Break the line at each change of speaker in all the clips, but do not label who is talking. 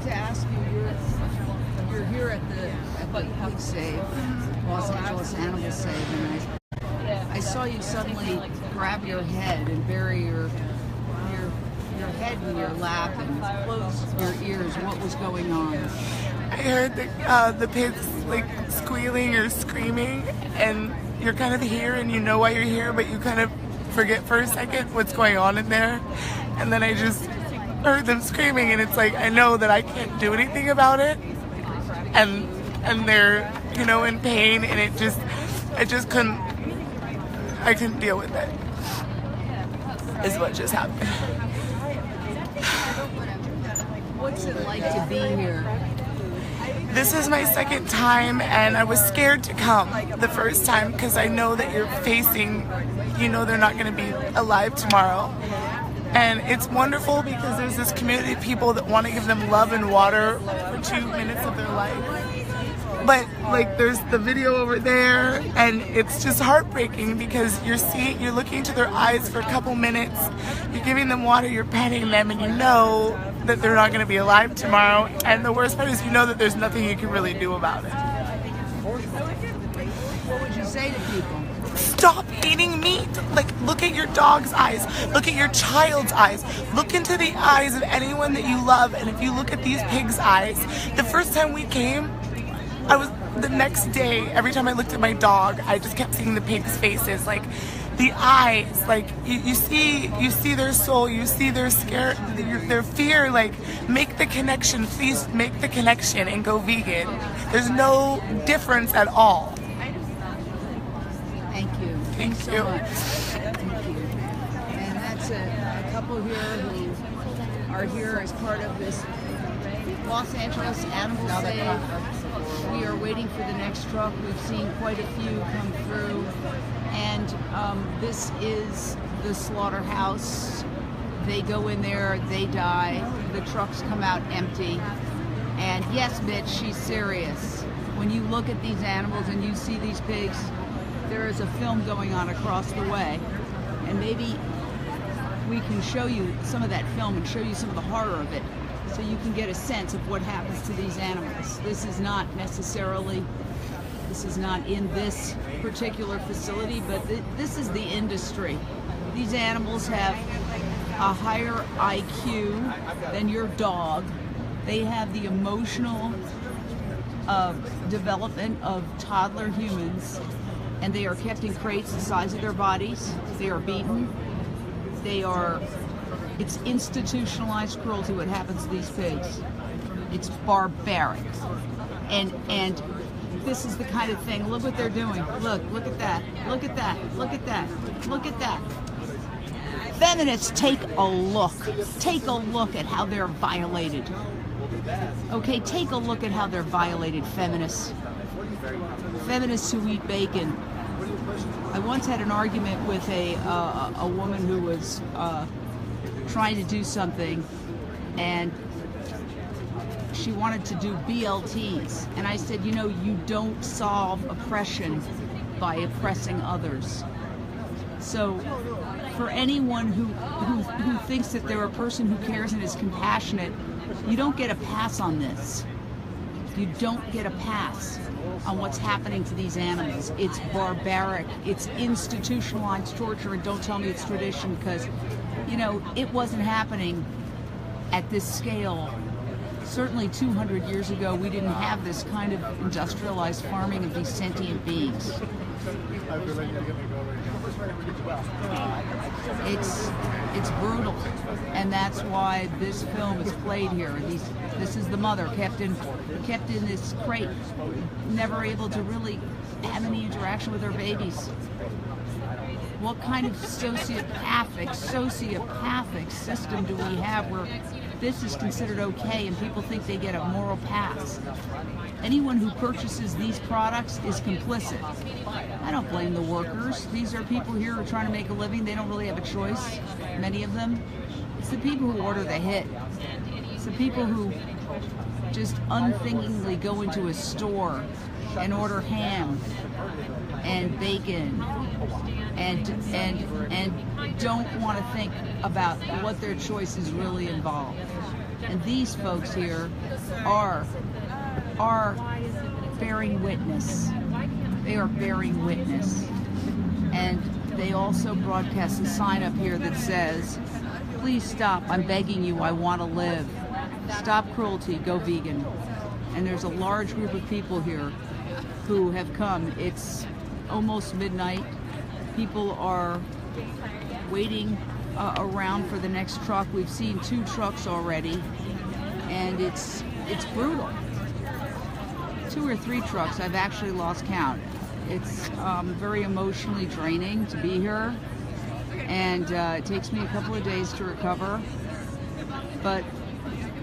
to ask you, you're here at the Pig Save, Los Angeles Animal Save, and I saw you suddenly grab your head and bury your head in your lap and close your ears. What was going on?
I heard the pigs like squealing or screaming, and you're kind of here and you know why you're here, but you kind of forget for a second what's going on in there. And then I just heard them screaming, and it's like I know that I can't do anything about it, and they're, you know, in pain, and I couldn't deal with it. Is what just happened.
What's it like to be here?
This is my second time, and I was scared to come the first time because I know that you're facing, you know, they're not going to be alive tomorrow. And it's wonderful because there's this community of people that want to give them love and water for 2 minutes of their life. But like, there's the video over there, and it's just heartbreaking because you're looking into their eyes for a couple minutes, you're giving them water, you're petting them, and you know that they're not going to be alive tomorrow. And the worst part is you know that there's nothing you can really do about it.
What would you say to people?
Stop eating meat. Like, look at your dog's eyes. Look at your child's eyes. Look into the eyes of anyone that you love. And if you look at these pigs' eyes, the first time we came, the next day, every time I looked at my dog, I just kept seeing the pigs' faces. Like, the eyes, like, you see their soul, you see their scare, their fear. Like, make the connection, please make the connection and go vegan. There's no difference at all.
Thank you. Thanks so much. Thank you. And that's a couple here who are here as part of this Los Angeles Animal Save. We are waiting for the next truck. We've seen quite a few come through. And this is the slaughterhouse. They go in there, they die. The trucks come out empty. And yes, Mitch, she's serious. When you look at these animals and you see these pigs, there is a film going on across the way. And maybe we can show you some of that film and show you some of the horror of it, so you can get a sense of what happens to these animals. This is not in this particular facility, but this is the industry. These animals have a higher IQ than your dog. They have the emotional development of toddler humans, and they are kept in crates the size of their bodies. They are beaten. It's institutionalized cruelty what happens to these pigs. It's barbaric. And this is the kind of thing, look what they're doing. Look at that. Look at that. Look at that. Look at that. Feminists, take a look. Take a look at how they're violated. Okay, take a look at how they're violated, feminists. Feminists who eat bacon. I once had an argument with a woman who was trying to do something, and she wanted to do BLTs, and I said, you know, you don't solve oppression by oppressing others. So for anyone who thinks that they're a person who cares and is compassionate, you don't get a pass on this. You don't get a pass on what's happening to these animals. It's barbaric. It's institutionalized torture, and don't tell me it's tradition, because, you know, it wasn't happening at this scale. Certainly 200 years ago, we didn't have this kind of industrialized farming of these sentient beings. It's brutal, and that's why this film is played here. This is the mother kept in this crate, never able to really have any interaction with her babies. What kind of sociopathic system do we have where this is considered okay and people think they get a moral pass? Anyone who purchases these products is complicit. I don't blame the workers. These are people here who are trying to make a living. They don't really have a choice, many of them. It's the people who order the hit. It's the people who just unthinkingly go into a store and order ham and bacon and don't want to think about what their choices really involve. And these folks here are bearing witness. They are bearing witness. And they also broadcast a sign up here that says, "Please stop, I'm begging you, I want to live. Stop cruelty, go vegan." And there's a large group of people here who have come. It's almost midnight. People are waiting around for the next truck. We've seen 2 trucks already, and it's brutal. 2 or 3 trucks, I've actually lost count. It's very emotionally draining to be here, and it takes me a couple of days to recover. But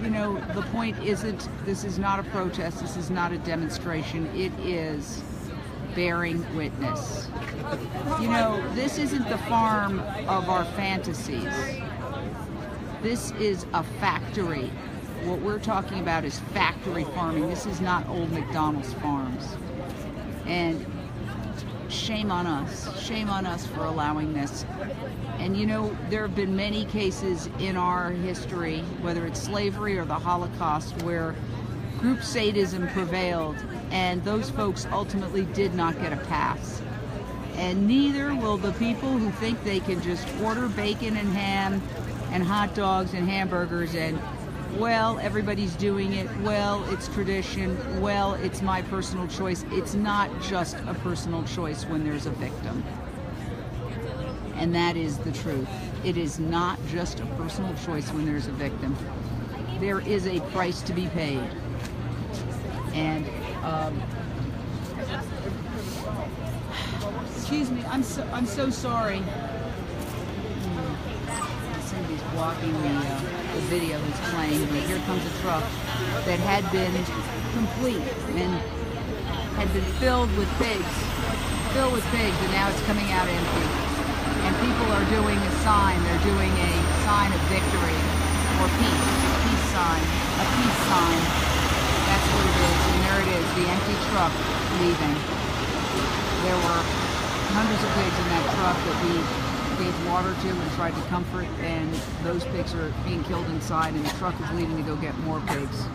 you know, the point isn't, this is not a protest, this is not a demonstration, it is bearing witness. You know, this isn't the farm of our fantasies. This is a factory. What we're talking about is factory farming. This is not old McDonald's farms. And shame on us for allowing this. And you know, there have been many cases in our history, whether it's slavery or the Holocaust, where group sadism prevailed, and those folks ultimately did not get a pass. And neither will the people who think they can just order bacon and ham and hot dogs and hamburgers and, well, everybody's doing it, well, it's tradition, well, it's my personal choice. It's not just a personal choice when there's a victim. And that is the truth. It is not just a personal choice when there's a victim. There is a price to be paid. And, excuse me, I'm so sorry. Somebody's blocking the video that's playing, but here comes a truck that had been complete and had been filled with pigs, and now it's coming out empty. And people are doing a sign. They're doing a sign of victory or peace, a peace sign. That's what it is. And there it is, the empty truck leaving. There were hundreds of pigs in that truck that we gave water to and tried to comfort, and those pigs are being killed inside, and the truck is leaving to go get more pigs.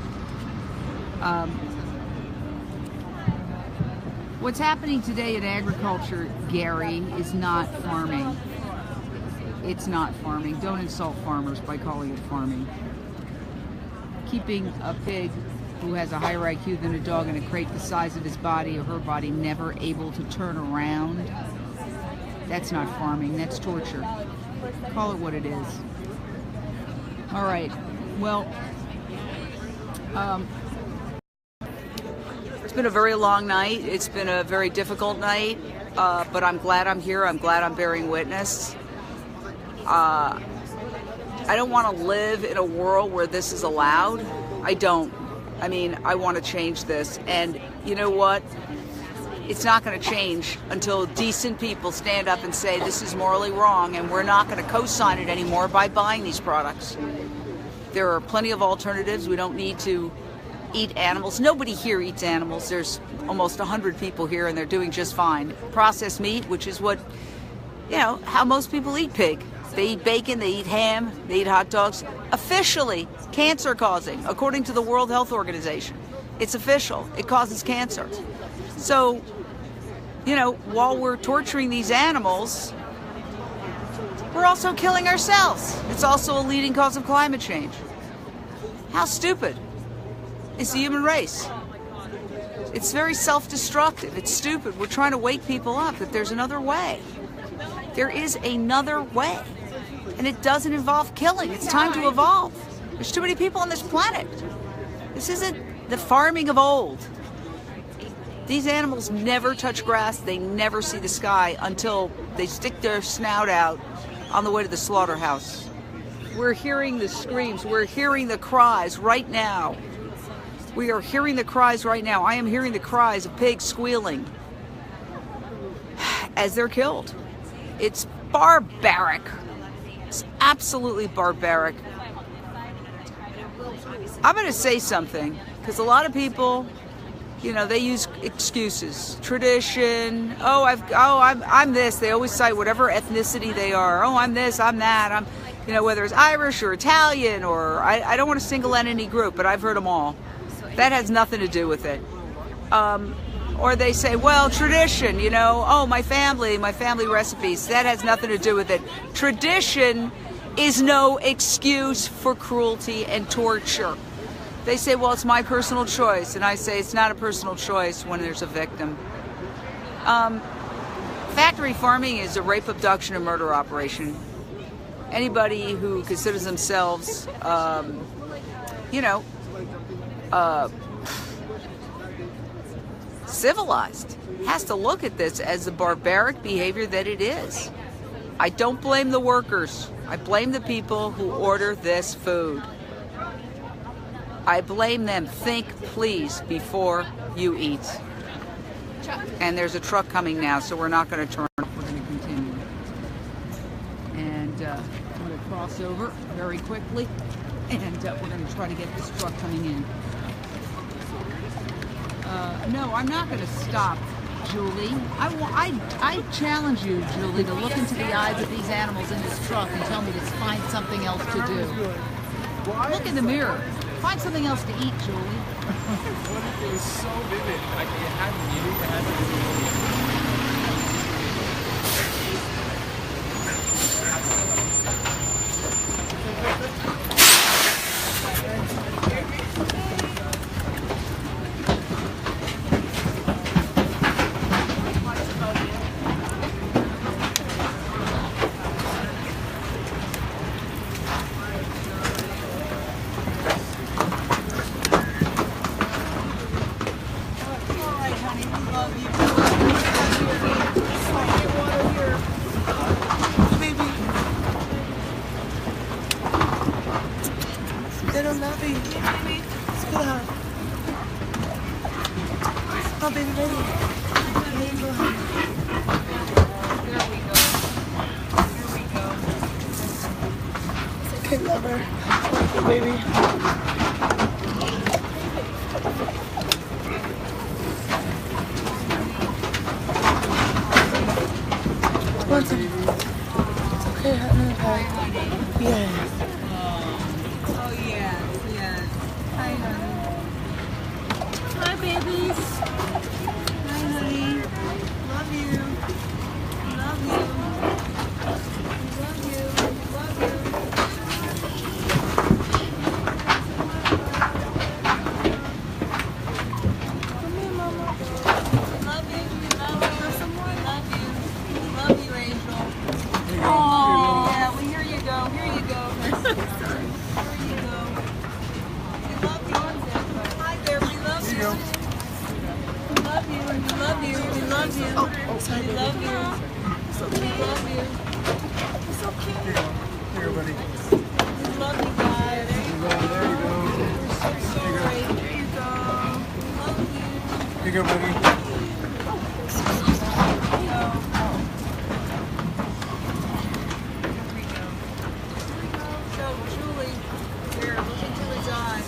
What's happening today in agriculture, Gary, is not farming. It's not farming. Don't insult farmers by calling it farming. Keeping a pig who has a higher IQ than a dog in a crate the size of his body or her body, never able to turn around, that's not farming, that's torture. Call it what it is. All right, well, it's been a very long night. It's been a very difficult night, but I'm glad I'm here. I'm glad I'm bearing witness. I don't want to live in a world where this is allowed. I don't. I mean, I want to change this. And you know what? It's not going to change until decent people stand up and say this is morally wrong, and we're not going to co-sign it anymore by buying these products. There are plenty of alternatives. We don't need to eat animals. Nobody here eats animals. There's almost 100 people here, and they're doing just fine. Processed meat, which is what, you know, how most people eat pig. They eat bacon, they eat ham, they eat hot dogs. Officially cancer causing, according to the World Health Organization. It's official. It causes cancer. So, you know, while we're torturing these animals, we're also killing ourselves. It's also a leading cause of climate change. How stupid is the human race? It's very self-destructive. It's stupid. We're trying to wake people up that there's another way. There is another way. And it doesn't involve killing. It's time to evolve. There's too many people on this planet. This isn't the farming of old. These animals never touch grass. They never see the sky until they stick their snout out on the way to the slaughterhouse. We're hearing the screams. We're hearing the cries right now. We are hearing the cries right now. I am hearing the cries of pigs squealing as they're killed. It's barbaric. It's absolutely barbaric. I'm going to say something, because a lot of people You know, they use excuses, tradition. I'm this. They always cite whatever ethnicity they are. Oh, I'm this, I'm that. I'm, you know, whether it's Irish or Italian or I don't want to single out any group, but I've heard them all. That has nothing to do with it. Or they say, well, tradition. You know, oh, my family recipes. That has nothing to do with it. Tradition is no excuse for cruelty and torture. They say, well, it's my personal choice. And I say, it's not a personal choice when there's a victim. Factory farming is a rape, abduction, and murder operation. Anybody who considers themselves, civilized has to look at this as the barbaric behavior that it is. I don't blame the workers. I blame the people who order this food. I blame them. Think, please, before you eat. And there's a truck coming now, so we're not going to turn. We're going to continue. And I'm going to cross over very quickly, and we're going to try to get this truck coming in. No, I'm not going to stop, Julie. I challenge you, Julie, to look into the eyes of these animals in this truck and tell me to find something else to do. Look in the mirror. Find something else to eat, Julie.
What if it was so vivid? Like it had meaning, it had
They don't love you. Sweetheart. Oh, baby, baby. There you go.
There we go. Here we go.
Okay, lover. Okay, baby. One second. It's okay, honey. Hi. Yes.
Oh, yes. Hi, honey.
Hi, babies.
Hi, honey. Love you. Love you. Love you. Love you.
Come here, Mama.
Love you. Love you. Love you, Angel.
Aww.
Yeah, well, here you go. Here you go. Here you go. We love you. Hi there. We love you. We love you. We love you. We love you.
Oh, sorry,
We
baby.
love you.
It's
We
okay.
love you.
It's okay.
Here, buddy.
We love you guys.
There you go.
We're so sorry. There you go. We love you.
Here you go, buddy.
Here we go. So, Julie, here, look into his eyes.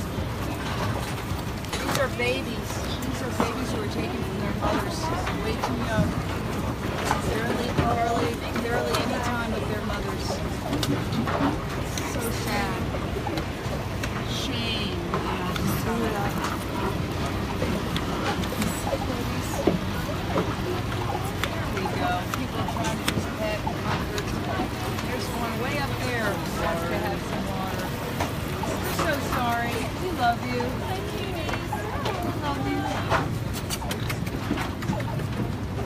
These are babies. These are babies who are taken from their mothers way too young. Barely any time with their mothers. So sad. Shame. Yeah, just throw it up. There we go. People are trying to just pet and comfort. There's one way up there who wants to have some water. We're so sorry. We love you. We love you.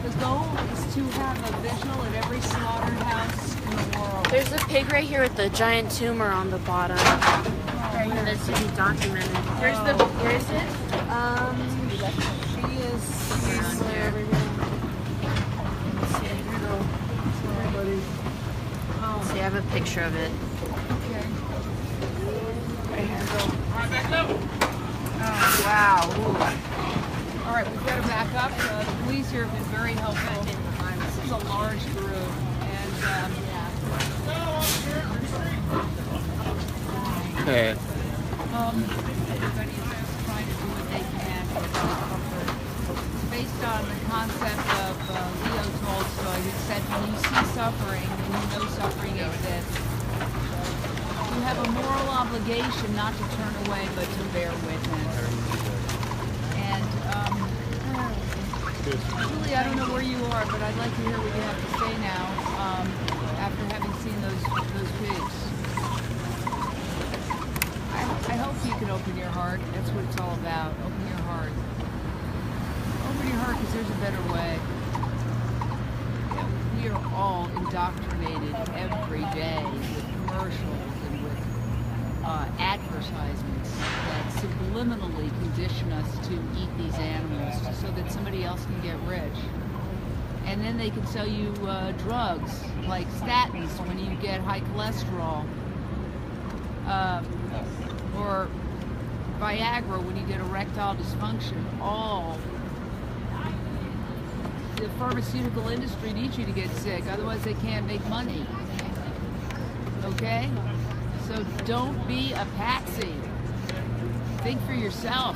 The goal is to have a vigil at every slaughterhouse in the world.
There's a pig right here with the giant tumor on the bottom. Right here, that's to be documented. There's the. Where is it?
She's
Around here.
Oh,
See, I have a picture of it.
okay.
Right here.
Oh, wow. Ooh. All right, we've got to back up. The police here have been very helpful. This is a large group, and
Okay.
everybody is just trying to do what they can for comfort. based on the concept of Leo Tolstoy, who said, when you see suffering and you know suffering exists, you have a moral obligation not to turn away, but to bear witness. And Julie, I don't know where you are, but I'd like to hear what you have to say now, after having seen those pigs. I hope you can open your heart. That's what it's all about. Open your heart. Open your heart, because there's a better way. We are all indoctrinated every day with commercials and with advertisements that subliminally condition us to eat these animals so that somebody else can get rich. And then they can sell you drugs like statins when you get high cholesterol, or Viagra when you get erectile dysfunction. All the pharmaceutical industry needs you to get sick, otherwise they can't make money. Okay? So don't be a patsy. Think for yourself.